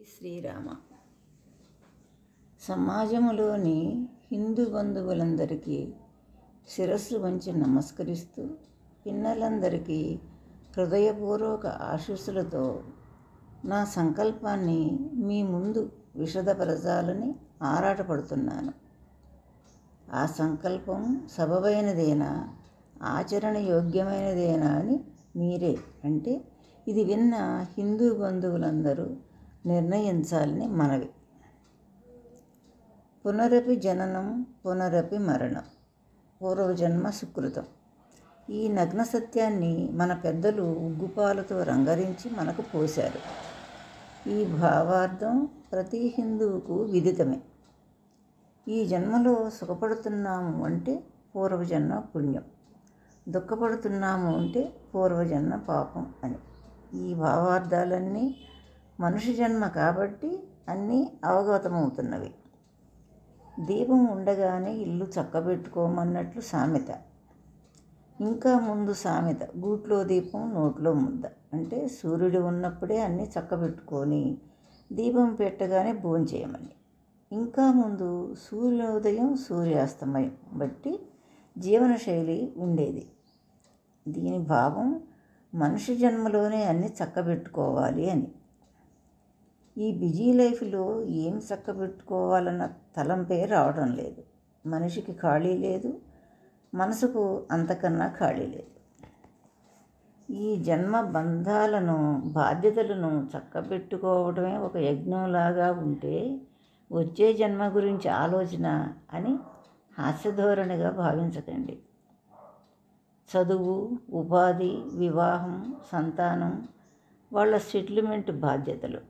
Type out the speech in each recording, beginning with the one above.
శ్రీరామ. సమాజములోని హిందూ బంధువులందరికీ శిరస్సు వంచి నమస్కరిస్తూ పిన్నలందరికీ హృదయపూర్వక ఆశీస్సులతో నా సంకల్పాన్ని మీ ముందు విశదపరచాలని ఆరాటపడుతున్నాను. ఆ సంకల్పం సబబైనదేనా, ఆచరణ యోగ్యమైనదేనా అని మీరే, అంటే ఇది విన్న హిందూ బంధువులందరూ నిర్ణయించాలని మనవి. పునరపి జననం పునరపి మరణం, పూర్వజన్మ సుకృతం. ఈ నగ్న సత్యాన్ని మన పెద్దలు ఉగ్గుపాలతో రంగరించి మనకు పోశారు. ఈ భావార్థం ప్రతి హిందువుకు విదితమే. ఈ జన్మలో సుఖపడుతున్నాము అంటే పూర్వజన్మ పుణ్యం, దుఃఖపడుతున్నాము అంటే పూర్వజన్మ పాపం అని. ఈ భావార్థాలన్నీ మనుష్య జన్మ కాబట్టి అన్నీ అవగతమవుతున్నవి. దీపం ఉండగానే ఇల్లు చక్కబెట్టుకోమన్నట్లు సామెత. ఇంకా ముందు సామెత గూట్లో దీపం నోట్లో ముద్ద, అంటే సూర్యుడు ఉన్నప్పుడే అన్నీ చక్కబెట్టుకొని దీపం పెట్టగానే భోంచేయమని. ఇంకా ముందు సూర్యోదయం సూర్యాస్తమయం బట్టి జీవనశైలి ఉండేది. దీని భావం మనిషి జన్మలోనే అన్నీ చక్కబెట్టుకోవాలి అని. ఈ బిజీ లైఫ్లో ఏం చక్కబెట్టుకోవాలన్న తలంపే రావడం లేదు. మనిషికి ఖాళీ లేదు, మనసుకు అంతకన్నా ఖాళీ లేదు. ఈ జన్మ బంధాలను, బాధ్యతలను చక్కబెట్టుకోవడమే ఒక యజ్ఞంలాగా ఉంటే వచ్చే జన్మ గురించి ఆలోచన అని హాస్యధోరణిగా భావించకండి. చదువు, ఉపాధి, వివాహం, సంతానం, వాళ్ళ సెటిల్మెంట్ బాధ్యతలు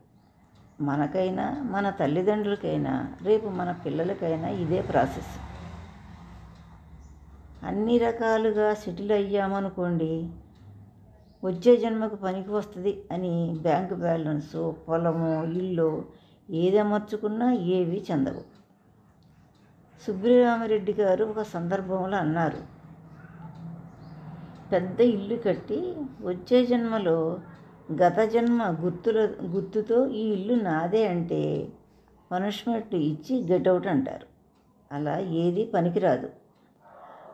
మనకైనా మన తల్లిదండ్రులకైనా రేపు మన పిల్లలకైనా ఇదే ప్రాసెస్. అన్ని రకాలుగా సెటిల్ అయ్యామనుకోండి, వచ్చే జన్మకు పనికి వస్తుంది అని బ్యాంకు బ్యాలెన్సు, పొలము, ఇల్లు ఏదమర్చుకున్నా ఏవి చెందవు. సుబ్రహ్మరెడ్డి గారు ఒక సందర్భంలో అన్నారు, పెద్ద ఇల్లు కట్టి వచ్చే జన్మలో గత జన్మ గుర్తుతో ఈ ఇల్లు నాదే అంటే పనిష్మెంట్ ఇచ్చి గెట్అవుట్ అంటారు. అలా ఏది పనికిరాదు.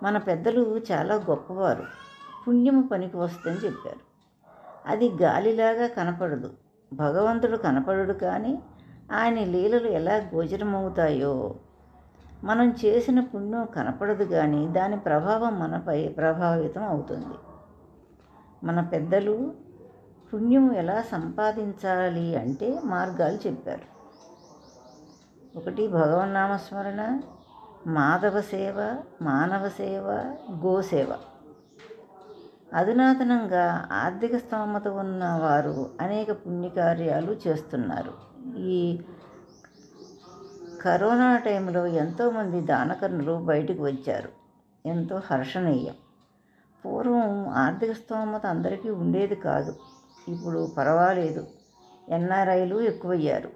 మన పెద్దలు చాలా గొప్పవారు. పుణ్యము పనికి వస్తుందని చెప్పారు. అది గాలిలాగా కనపడదు, భగవంతుడు కనపడడు, కానీ ఆయన లీలలు ఎలా గోచరమవుతాయో. మనం చేసిన పుణ్యం కనపడదు, కానీ దాని ప్రభావం మనపై ప్రభావితం అవుతుంది. మన పెద్దలు పుణ్యం ఎలా సంపాదించాలి అంటే మార్గాలు చెప్పారు. ఒకటి భగవన్నామస్మరణ, మాధవ సేవ, మానవ సేవ, గోసేవ. అధునాతనంగా ఆర్థిక స్తోమత ఉన్న వారు అనేక పుణ్యకార్యాలు చేస్తున్నారు. ఈ కరోనా టైంలో ఎంతోమంది దానకర్ణులు బయటకు వచ్చారు, ఎంతో హర్షణీయం. పూర్వం ఆర్థిక స్తోమత అందరికీ ఉండేది కాదు, ఇప్పుడు పర్వాలేదు, ఎన్ఆర్ఐలు ఎక్కువయ్యారు.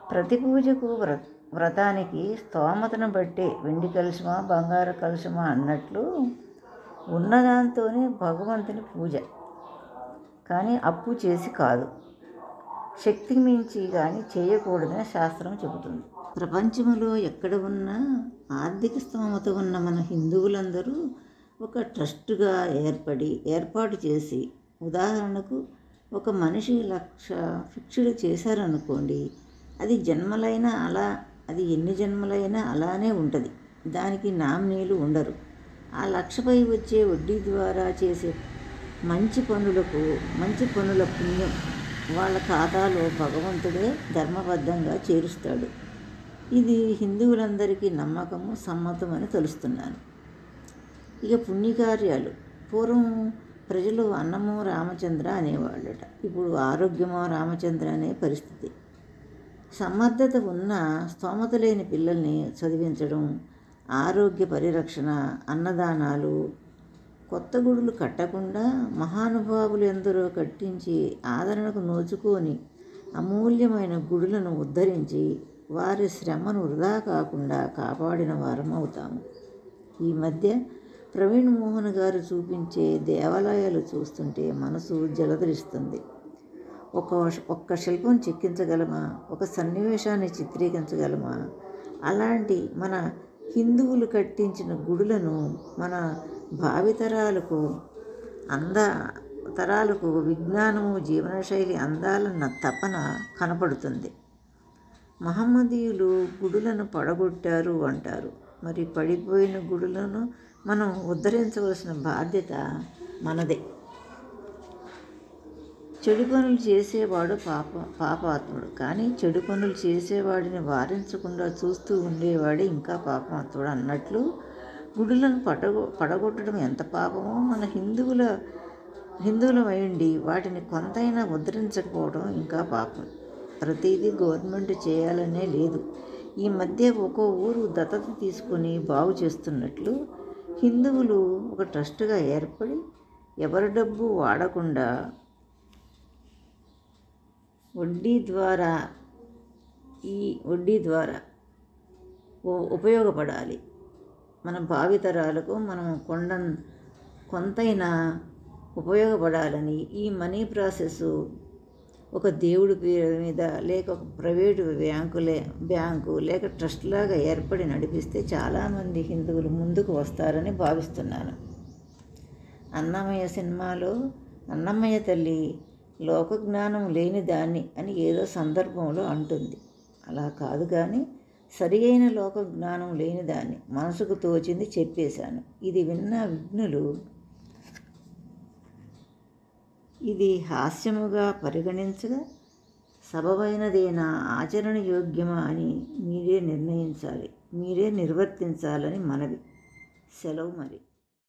ప్రతి పూజకు వ్రతానికి స్తోమతను బట్టే వెండి కలశమా బంగారు కలశమా అన్నట్లు ఉన్నదాంతోనే భగవంతుని పూజ, కానీ అప్పు చేసి కాదు. శక్తికి మించి కానీ చేయకూడదని శాస్త్రం చెబుతుంది. ప్రపంచంలో ఎక్కడ ఉన్నా ఆర్థిక స్తోమత ఉన్న మన హిందువులందరూ ఒక ట్రస్టుగా ఏర్పాటు చేసి, ఉదాహరణకు ఒక మనిషి 1,00,000 ఫిక్స్డ్ చేశారనుకోండి, అది జన్మలైనా అలా, అది ఎన్ని జన్మలైనా అలానే ఉంటుంది. దానికి నామినీలు ఉండరు. ఆ 1,00,000పై వచ్చే వడ్డీ ద్వారా చేసే మంచి పనుల పుణ్యం వాళ్ళ ఖాతాలో భగవంతుడే ధర్మబద్ధంగా చేరుస్తాడు. ఇది హిందువులందరికీ నమ్మకము, సమ్మతం అని తెలుస్తున్నాను. ఇక పుణ్యకార్యాలు. పూర్వం ప్రజలు అన్నమో రామచంద్ర అనేవాళ్ళట, ఇప్పుడు ఆరోగ్యమో రామచంద్ర అనే పరిస్థితి. సమర్థత ఉన్న స్తోమత లేని పిల్లల్ని చదివించడం, ఆరోగ్య పరిరక్షణ, అన్నదానాలు, కొత్త గుడులు కట్టకుండా మహానుభావులు ఎందరో కట్టించి ఆదరణకు నోచుకొని అమూల్యమైన గుడులను ఉద్ధరించి వారి శ్రమను వృధా కాకుండా కాపాడిన వారం అవుతాము. ఈ మధ్య ప్రవీణ్ మోహన్ గారు చూపించే దేవాలయాలు చూస్తుంటే మనసు జలధరిస్తుంది. ఒక్క శిల్పం చెక్కించగలమా? ఒక సన్నివేశాన్ని చిత్రీకరించగలమా? అలాంటి మన హిందువులు కట్టించిన గుడులను మన భావితరాలకు తరాలకు విజ్ఞానము, జీవనశైలి అందాలన్న తపన కనపడుతుంది. మహమ్మదీయులు గుడులను పడగొట్టారు అంటారు. మరి పడిపోయిన గుడులను మనం ఉద్ధరించవలసిన బాధ్యత మనదే. చెడు పనులు చేసేవాడు పాపాత్ముడు, కానీ చెడు పనులు చేసేవాడిని వారించకుండా చూస్తూ ఉండేవాడే ఇంకా పాపాత్ముడు అన్నట్లు గుడులను పడగొట్టడం ఎంత పాపమో, మన హిందువులమైండి వాటిని కొంతైనా ఉద్ధరించకపోవడం ఇంకా పాపం. ప్రతిదీ గవర్నమెంట్ చేయాలనే లేదు. ఈ మధ్య ఒక్కో ఊరు దత్తత తీసుకొని బాగు చేస్తున్నట్లు హిందువులు ఒక ట్రస్టుగా ఏర్పడి ఎవరి డబ్బు వాడకుండా వడ్డీ ద్వారా ఉపయోగపడాలి. మన భావితరాలకు మనం కొంతైనా ఉపయోగపడాలని ఈ మనీ ప్రాసెస్ ఒక దేవుడి పేరు మీద లేక ఒక ప్రైవేటు బ్యాంకు లేక ట్రస్ట్ లాగా ఏర్పడి నడిపిస్తే చాలామంది హిందువులు ముందుకు వస్తారని భావిస్తున్నాను. అన్నమయ్య సినిమాలో అన్నమయ్య తల్లి లోకజ్ఞానం లేని దాన్ని అని ఏదో సందర్భంలో అంటుంది. అలా కాదు, కానీ సరి అయిన లోకజ్ఞానం లేని దాన్ని మనసుకు తోచింది చెప్పేశాను. ఇది విన్న విఘ్నులు ఇది హాస్యముగా పరిగణించగా సబబైనదేనా, ఆచరణ యోగ్యమా అని మీరే నిర్ణయించాలి, మీరే నిర్వర్తించాలని మనవి. సెలవు మరి.